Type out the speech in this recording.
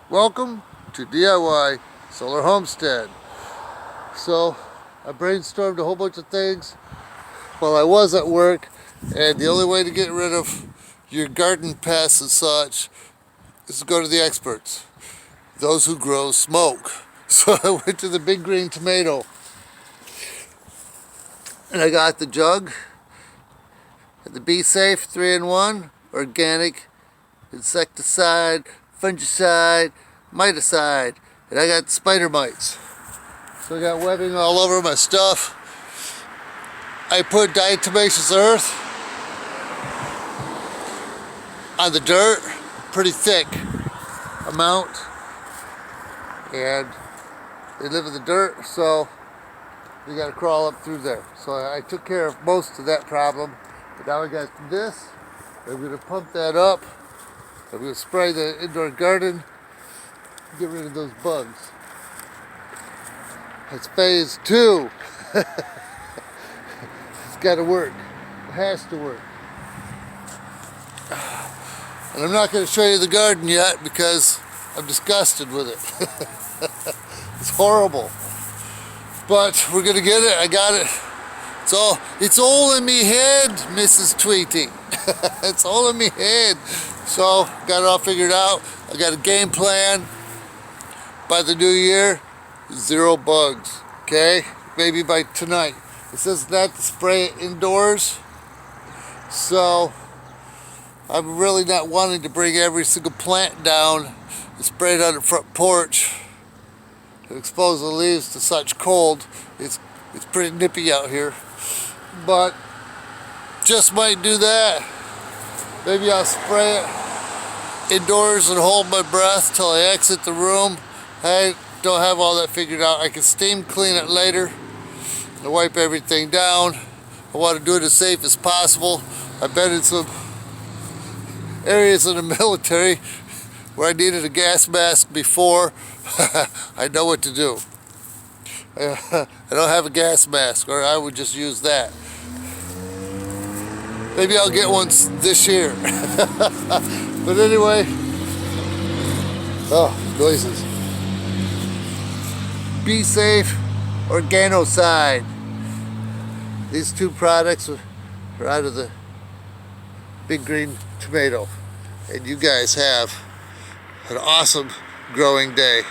Welcome to DIY Solar Homestead. So I brainstormed a whole bunch of things while I was at work, and the only way to get rid of your garden pests and such is to go to the experts, those who grow smoke. So I went to the big green tomato and I got the jug and the Be Safe 3-in-1 organic insecticide, fungicide, miticide, and I got spider mites. So I got webbing all over my stuff. I put diatomaceous earth on the dirt, pretty thick amount, and they live in the dirt, so you got to crawl up through there. So I took care of most of that problem. But now I got this. I'm going to pump that up. I'm going to spray the indoor garden, get rid of those bugs. That's phase 2. It's got to work. It has to work. And I'm not going to show you the garden yet because I'm disgusted with it. It's horrible. But we're going to get it. I got it. It's all in me head, Mrs. Tweety. It's all in me head. So, got it all figured out. I got a game plan. By the new year, 0 bugs. Okay? Maybe by tonight. It says not to spray it indoors. So, I'm really not wanting to bring every single plant down and spray it on the front porch to expose the leaves to such cold. It's pretty nippy out here. But just might do that. Maybe I'll spray it indoors and hold my breath till I exit the room. I don't have all that figured out. I can steam clean it later and wipe everything down. I want to do it as safe as possible. I've been in some areas in the military where I needed a gas mask before. I know what to do. I don't have a gas mask, or I would just use that. Maybe I'll get one this year. But anyway, noises. Be Safe Organocide. These 2 products are out of the big green tomato. And you guys have an awesome growing day.